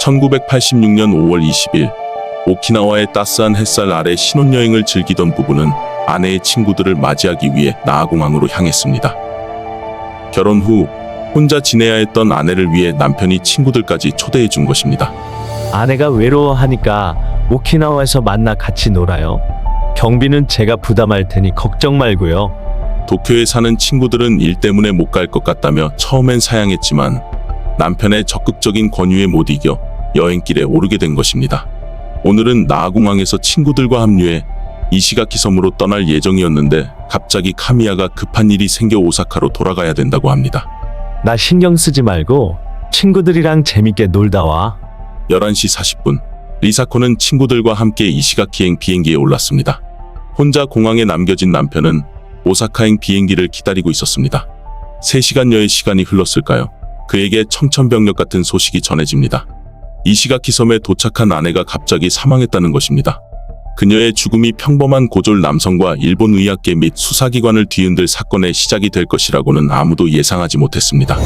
1986년 5월 20일 오키나와의 따스한 햇살 아래 신혼여행을 즐기던 부부는 아내의 친구들을 맞이하기 위해 나하공항으로 향했습니다. 결혼 후 혼자 지내야 했던 아내를 위해 남편이 친구들까지 초대해 준 것입니다. 아내가 외로워하니까 오키나와에서 만나 같이 놀아요. 경비는 제가 부담할 테니 걱정 말고요. 도쿄에 사는 친구들은 일 때문에 못 갈 것 같다며 처음엔 사양했지만 남편의 적극적인 권유에 못 이겨 여행길에 오르게 된 것입니다. 오늘은 나하공항에서 친구들과 합류해 이시가키 섬으로 떠날 예정이었는데 갑자기 카미야가 급한 일이 생겨 오사카로 돌아가야 된다고 합니다. 나 신경 쓰지 말고 친구들이랑 재밌게 놀다 와. 11시 40분 리사코는 친구들과 함께 이시가키행 비행기에 올랐습니다. 혼자 공항에 남겨진 남편은 오사카행 비행기를 기다리고 있었습니다. 3시간여의 시간이 흘렀을까요? 그에게 청천벽력 같은 소식이 전해집니다. 이시가키 섬에 도착한 아내가 갑자기 사망했다는 것입니다. 그녀의 죽음이 평범한 고졸 남성과 일본 의학계 및 수사기관을 뒤흔들 사건의 시작이 될 것이라고는 아무도 예상하지 못했습니다.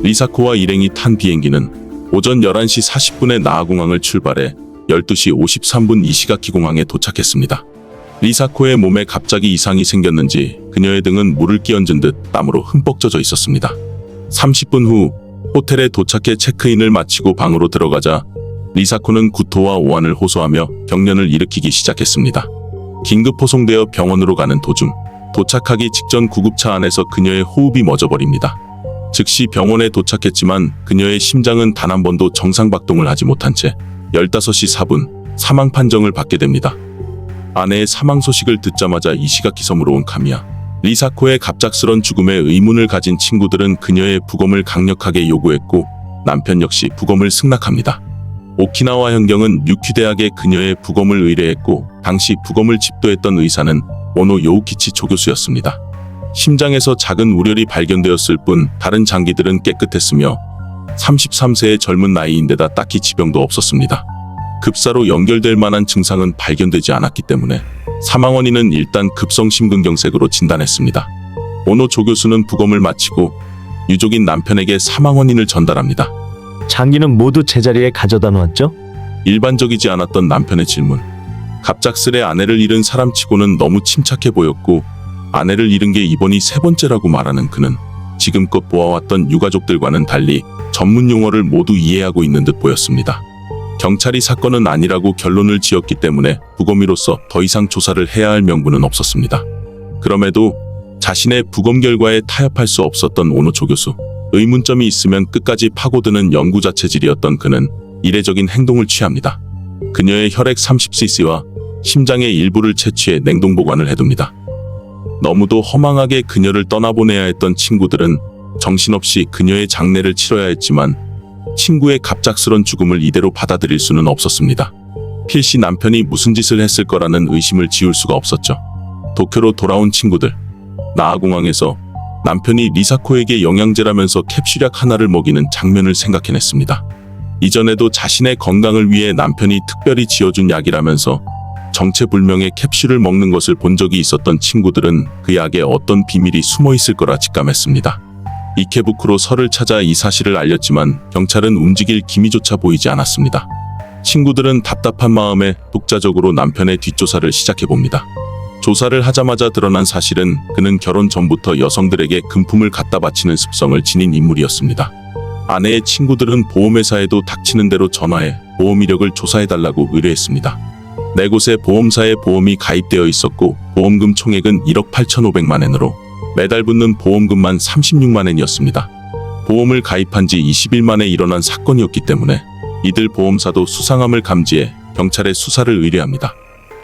리사코와 일행이 탄 비행기는 오전 11시 40분에 나하공항을 출발해 12시 53분 이시가키 공항에 도착했습니다. 리사코의 몸에 갑자기 이상이 생겼는지 그녀의 등은 물을 끼얹은 듯 땀으로 흠뻑 젖어 있었습니다. 30분 후 호텔에 도착해 체크인을 마치고 방으로 들어가자 리사코는 구토와 오한을 호소하며 경련을 일으키기 시작했습니다. 긴급 호송되어 병원으로 가는 도중 도착하기 직전 구급차 안에서 그녀의 호흡이 멎어버립니다. 즉시 병원에 도착했지만 그녀의 심장은 단 한 번도 정상 박동을 하지 못한 채 15시 4분 사망 판정을 받게 됩니다. 아내의 사망 소식을 듣자마자 이시가키 섬으로 온 카미야. 리사코의 갑작스런 죽음에 의문을 가진 친구들은 그녀의 부검을 강력하게 요구했고 남편 역시 부검을 승낙합니다. 오키나와 현경은 류큐대학에 그녀의 부검을 의뢰했고 당시 부검을 집도했던 의사는 오노 요우키치 조교수였습니다. 심장에서 작은 우열이 발견되었을 뿐 다른 장기들은 깨끗했으며 33세의 젊은 나이인데다 딱히 지병도 없었습니다. 급사로 연결될 만한 증상은 발견되지 않았기 때문에 사망 원인은 일단 급성심근경색으로 진단했습니다. 오노 조교수는 부검을 마치고 유족인 남편에게 사망 원인을 전달합니다. 장기는 모두 제자리에 가져다 놓았죠? 일반적이지 않았던 남편의 질문. 갑작스레 아내를 잃은 사람치고는 너무 침착해 보였고 아내를 잃은 게 이번이 3번째라고 말하는 그는 지금껏 보아왔던 유가족들과는 달리 전문 용어를 모두 이해하고 있는 듯 보였습니다. 경찰이 사건은 아니라고 결론을 지었기 때문에 부검의로서 더 이상 조사를 해야 할 명분은 없었습니다. 그럼에도 자신의 부검 결과에 타협할 수 없었던 오노 조교수. 의문점이 있으면 끝까지 파고드는 연구자 체질이었던 그는 이례적인 행동을 취합니다. 그녀의 혈액 30cc와 심장의 일부를 채취해 냉동 보관을 해둡니다. 너무도 허망하게 그녀를 떠나보내야 했던 친구들은 정신없이 그녀의 장례를 치러야 했지만 친구의 갑작스런 죽음을 이대로 받아들일 수는 없었습니다. 필시 남편이 무슨 짓을 했을 거라는 의심을 지울 수가 없었죠. 도쿄로 돌아온 친구들. 나하공항에서 남편이 리사코에게 영양제라면서 캡슐약 하나를 먹이는 장면을 생각해냈습니다. 이전에도 자신의 건강을 위해 남편이 특별히 지어준 약이라면서 정체불명의 캡슐을 먹는 것을 본 적이 있었던 친구들은 그 약에 어떤 비밀이 숨어있을 거라 직감했습니다. 이케부쿠로 설을 찾아 이 사실을 알렸지만 경찰은 움직일 기미조차 보이지 않았습니다. 친구들은 답답한 마음에 독자적으로 남편의 뒷조사를 시작해봅니다. 조사를 하자마자 드러난 사실은 그는 결혼 전부터 여성들에게 금품을 갖다 바치는 습성을 지닌 인물이었습니다. 아내의 친구들은 보험회사에도 닥치는 대로 전화해 보험 이력을 조사해달라고 의뢰했습니다. 4곳의 보험사에 보험이 가입되어 있었고 보험금 총액은 1억 8,500만 엔으로 매달 붙는 보험금만 36만 엔이었습니다. 보험을 가입한 지 20일 만에 일어난 사건이었기 때문에 이들 보험사도 수상함을 감지해 경찰에 수사를 의뢰합니다.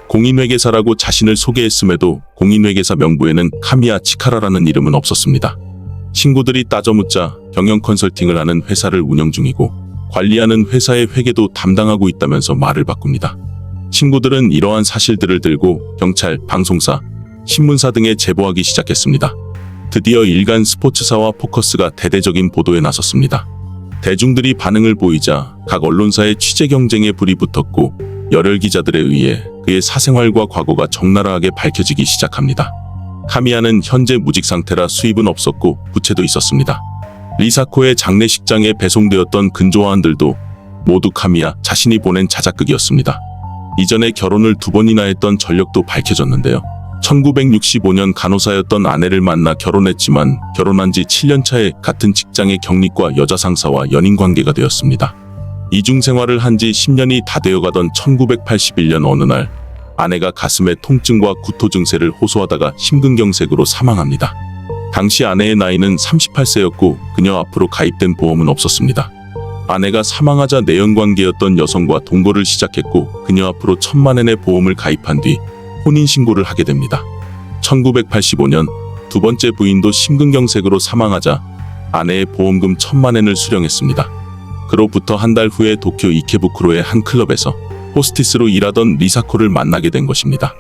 공인회계사라고 자신을 소개했음에도 공인회계사 명부에는 카미야 치카라라는 이름은 없었습니다. 친구들이 따져묻자 경영 컨설팅을 하는 회사를 운영 중이고 관리하는 회사의 회계도 담당하고 있다면서 말을 바꿉니다. 친구들은 이러한 사실들을 들고 경찰, 방송사, 신문사 등에 제보하기 시작했습니다. 드디어 일간 스포츠사와 포커스가 대대적인 보도에 나섰습니다. 대중들이 반응을 보이자 각 언론사의 취재 경쟁에 불이 붙었고 열혈 기자들에 의해 그의 사생활과 과거가 적나라하게 밝혀지기 시작합니다. 카미야는 현재 무직 상태라 수입은 없었고 부채도 있었습니다. 리사코의 장례식장에 배송되었던 근조화환들도 모두 카미야 자신이 보낸 자작극이었습니다. 이전에 결혼을 2번이나 했던 전력도 밝혀졌는데요. 1965년 간호사였던 아내를 만나 결혼했지만 결혼한 지 7년 차에 같은 직장의 경리과 여자 상사와 연인 관계가 되었습니다. 이중 생활을 한 지 10년이 다 되어가던 1981년 어느 날 아내가 가슴에 통증과 구토 증세를 호소하다가 심근경색으로 사망합니다. 당시 아내의 나이는 38세였고 그녀 앞으로 가입된 보험은 없었습니다. 아내가 사망하자 내연관계였던 여성과 동거를 시작했고 그녀 앞으로 1,000만엔의 보험을 가입한 뒤 혼인신고를 하게 됩니다. 1985년 두 번째 부인도 심근경색으로 사망하자 아내의 보험금 1,000만엔을 수령했습니다. 그로부터 한 달 후에 도쿄 이케부쿠로의 한 클럽에서 호스티스로 일하던 리사코를 만나게 된 것입니다.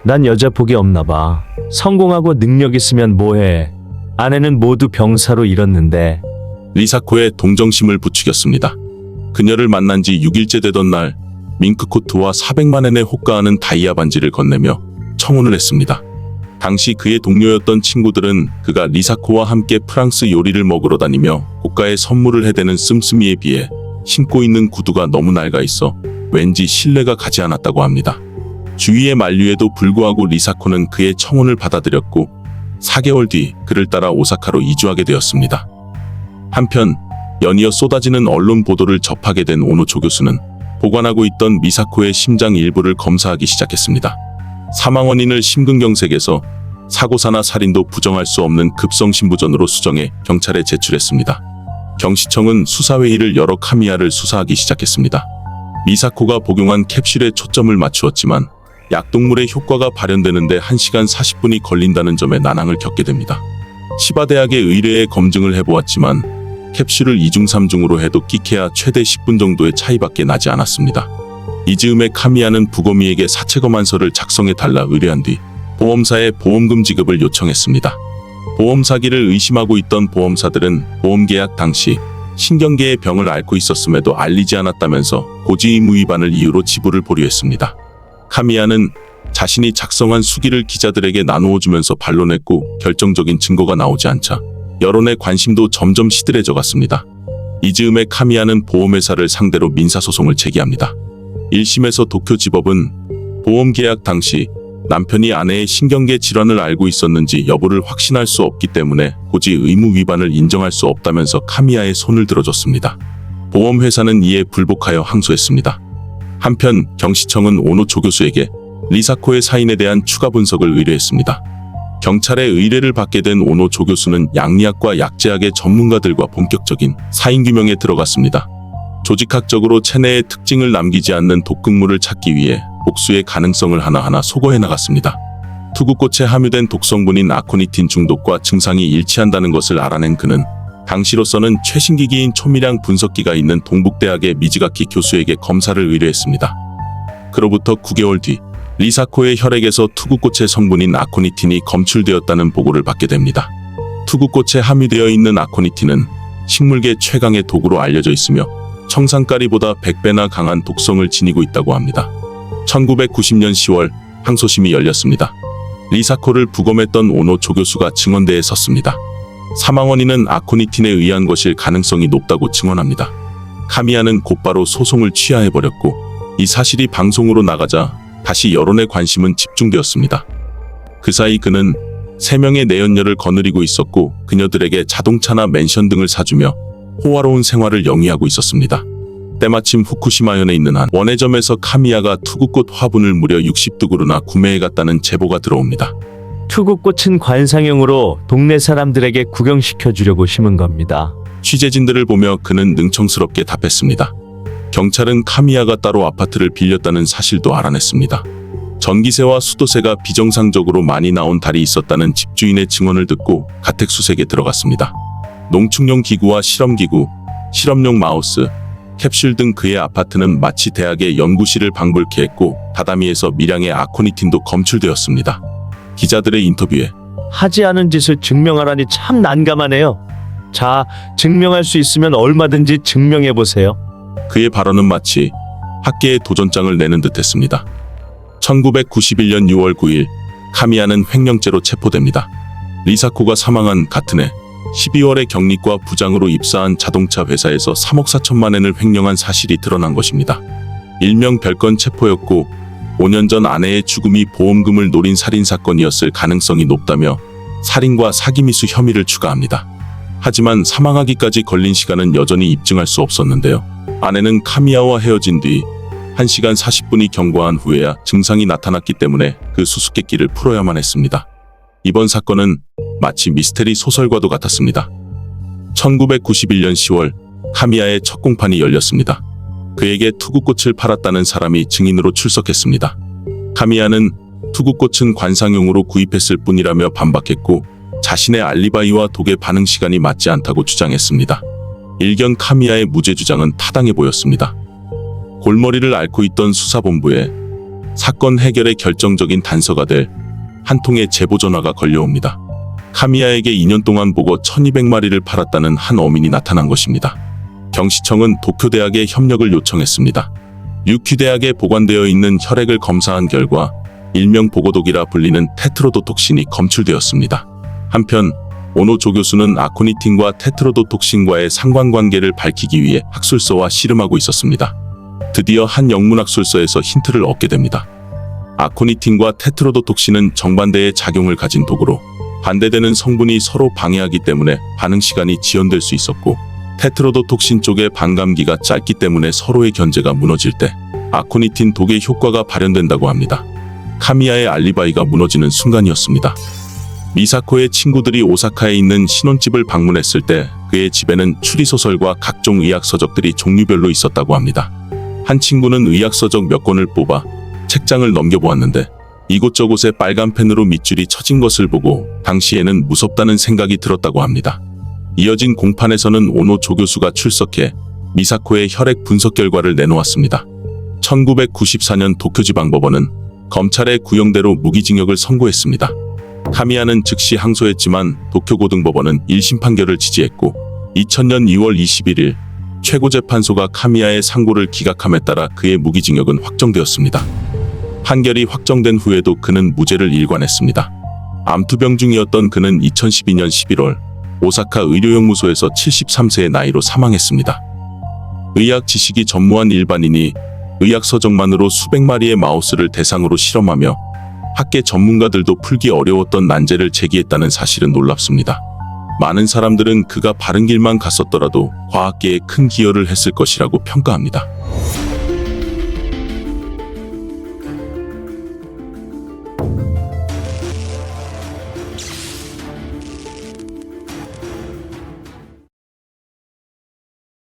난 여자 복이 없나 봐. 성공하고 능력 있으면 뭐해. 아내는 모두 병사로 잃었는데. 리사코의 동정심을 부추겼습니다. 그녀를 만난 지 6일째 되던 날 밍크코트와 400만엔에 호가하는 다이아 반지를 건네며 청혼을 했습니다. 당시 그의 동료였던 친구들은 그가 리사코와 함께 프랑스 요리를 먹으러 다니며 고가의 선물을 해대는 씀씀이에 비해 신고 있는 구두가 너무 낡아 있어 왠지 신뢰가 가지 않았다고 합니다. 주위의 만류에도 불구하고 리사코는 그의 청혼을 받아들였고 4개월 뒤 그를 따라 오사카로 이주하게 되었습니다. 한편 연이어 쏟아지는 언론 보도를 접하게 된 오노 조교수는 보관하고 있던 미사코의 심장 일부를 검사하기 시작했습니다. 사망 원인을 심근경색에서 사고사나 살인도 부정할 수 없는 급성심부전으로 수정해 경찰에 제출했습니다. 경시청은 수사회의를 열어 카미야를 수사하기 시작했습니다. 미사코가 복용한 캡슐에 초점을 맞추었지만 약동물의 효과가 발현되는데 1시간 40분이 걸린다는 점에 난항을 겪게 됩니다. 시바대학에 의뢰해 검증을 해보았지만 캡슐을 2중 3중으로 해도 끼케야 최대 10분 정도의 차이밖에 나지 않았습니다. 이 즈음에 카미야는 부검이에게 사체 검안서를 작성해 달라 의뢰한 뒤 보험사에 보험금 지급을 요청했습니다. 보험 사기를 의심하고 있던 보험사들은 보험 계약 당시 신경계의 병을 앓고 있었음에도 알리지 않았다면서 고지 의무 위반을 이유로 지불을 보류했습니다. 카미야는 자신이 작성한 수기를 기자들에게 나누어 주면서 반론했고 결정적인 증거가 나오지 않자 여론의 관심도 점점 시들해져 갔습니다. 이 즈음에 카미야는 보험회사를 상대로 민사소송을 제기합니다. 1심에서 도쿄지법은 보험 계약 당시 남편이 아내의 신경계 질환을 알고 있었는지 여부를 확신할 수 없기 때문에 고지 의무 위반을 인정할 수 없다면서 카미야의 손을 들어줬습니다. 보험회사는 이에 불복하여 항소했습니다. 한편 경시청은 오노 조교수에게 리사코의 사인에 대한 추가 분석을 의뢰했습니다. 경찰의 의뢰를 받게 된 오노 조교수는 양리학과 약제학의 전문가들과 본격적인 사인 규명에 들어갔습니다. 조직학적으로 체내에 특징을 남기지 않는 독극물을 찾기 위해 복수의 가능성을 하나하나 소거해 나갔습니다. 투구꽃에 함유된 독성분인 아코니틴 중독과 증상이 일치한다는 것을 알아낸 그는 당시로서는 최신 기기인 초미량 분석기가 있는 동북대학의 미즈가키 교수에게 검사를 의뢰했습니다. 그로부터 9개월 뒤 리사코의 혈액에서 투구꽃의 성분인 아코니틴이 검출되었다는 보고를 받게 됩니다. 투구꽃에 함유되어 있는 아코니틴은 식물계 최강의 독으로 알려져 있으며 청산가리보다 100배나 강한 독성을 지니고 있다고 합니다. 1990년 10월 항소심이 열렸습니다. 리사코를 부검했던 오노 조교수가 증언대에 섰습니다. 사망 원인은 아코니틴에 의한 것일 가능성이 높다고 증언합니다. 카미야는 곧바로 소송을 취하해버렸고 이 사실이 방송으로 나가자 다시 여론의 관심은 집중되었습니다. 그 사이 그는 3명의 내연녀를 거느리고 있었고 그녀들에게 자동차나 맨션 등을 사주며 호화로운 생활을 영위하고 있었습니다. 때마침 후쿠시마현에 있는 한 원예점에서 카미야가 투구꽃 화분을 무려 60두구루나 구매해갔다는 제보가 들어옵니다. 투구꽃은 관상용으로 동네 사람들에게 구경시켜 주려고 심은 겁니다. 취재진들을 보며 그는 능청스럽게 답했습니다. 경찰은 카미야가 따로 아파트를 빌렸다는 사실도 알아냈습니다. 전기세와 수도세가 비정상적으로 많이 나온 달이 있었다는 집주인의 증언을 듣고 가택수색에 들어갔습니다. 농축용 기구와 실험기구, 실험용 마우스, 캡슐 등 그의 아파트는 마치 대학의 연구실을 방불케 했고 다다미에서 미량의 아코니틴도 검출되었습니다. 기자들의 인터뷰에 하지 않은 짓을 증명하라니 참 난감하네요. 자, 증명할 수 있으면 얼마든지 증명해보세요. 그의 발언은 마치 학계에 도전장을 내는 듯했습니다. 1991년 6월 9일 카미야는 횡령죄로 체포됩니다. 리사코가 사망한 같은 해 12월에 경리과 부장으로 입사한 자동차 회사에서 3억 4천만 원을 횡령한 사실이 드러난 것입니다. 일명 별건 체포였고 5년 전 아내의 죽음이 보험금을 노린 살인사건이었을 가능성이 높다며 살인과 사기미수 혐의를 추가합니다. 하지만 사망하기까지 걸린 시간은 여전히 입증할 수 없었는데요. 아내는 카미야와 헤어진 뒤 1시간 40분이 경과한 후에야 증상이 나타났기 때문에 그 수수께끼를 풀어야만 했습니다. 이번 사건은 마치 미스테리 소설과도 같았습니다. 1991년 10월 카미야의 첫 공판이 열렸습니다. 그에게 투구꽃을 팔았다는 사람이 증인으로 출석했습니다. 카미야는 투구꽃은 관상용으로 구입했을 뿐이라며 반박했고 자신의 알리바이와 독의 반응 시간이 맞지 않다고 주장했습니다. 일견 카미야의 무죄 주장은 타당해 보였습니다. 골머리를 앓고 있던 수사본부에 사건 해결의 결정적인 단서가 될 한 통의 제보 전화가 걸려옵니다. 카미야에게 2년 동안 보고 1200마리를 팔았다는 한 어민이 나타난 것입니다. 경시청은 도쿄대학에 협력을 요청했습니다. 유퀴대학에 보관되어 있는 혈액을 검사한 결과 일명 보고독이라 불리는 테트로도톡신이 검출되었습니다. 한편 오노 조교수는 아코니틴과 테트로도톡신과의 상관관계를 밝히기 위해 학술서와 씨름하고 있었습니다. 드디어 한 영문학술서에서 힌트를 얻게 됩니다. 아코니틴과 테트로도톡신은 정반대의 작용을 가진 독으로 반대되는 성분이 서로 방해하기 때문에 반응 시간이 지연될 수 있었고 테트로도톡신 쪽의 반감기가 짧기 때문에 서로의 견제가 무너질 때 아코니틴 독의 효과가 발현된다고 합니다. 카미야의 알리바이가 무너지는 순간이었습니다. 미사코의 친구들이 오사카에 있는 신혼집을 방문했을 때 그의 집에는 추리소설과 각종 의학서적들이 종류별로 있었다고 합니다. 한 친구는 의학서적 몇 권을 뽑아 책장을 넘겨보았는데 이곳저곳에 빨간 펜으로 밑줄이 쳐진 것을 보고 당시에는 무섭다는 생각이 들었다고 합니다. 이어진 공판에서는 오노 조교수가 출석해 미사코의 혈액 분석 결과를 내놓았습니다. 1994년 도쿄지방법원은 검찰의 구형대로 무기징역을 선고했습니다. 카미야는 즉시 항소했지만 도쿄고등법원은 1심 판결을 지지했고 2000년 2월 21일 최고재판소가 카미야의 상고를 기각함에 따라 그의 무기징역은 확정되었습니다. 판결이 확정된 후에도 그는 무죄를 일관했습니다. 암투병 중이었던 그는 2012년 11월 오사카 의료연구소에서 73세의 나이로 사망했습니다. 의학 지식이 전무한 일반인이 의학 서적만으로 수백 마리의 마우스를 대상으로 실험하며 학계 전문가들도 풀기 어려웠던 난제를 제기했다는 사실은 놀랍습니다. 많은 사람들은 그가 바른 길만 갔었더라도 과학계에 큰 기여를 했을 것이라고 평가합니다.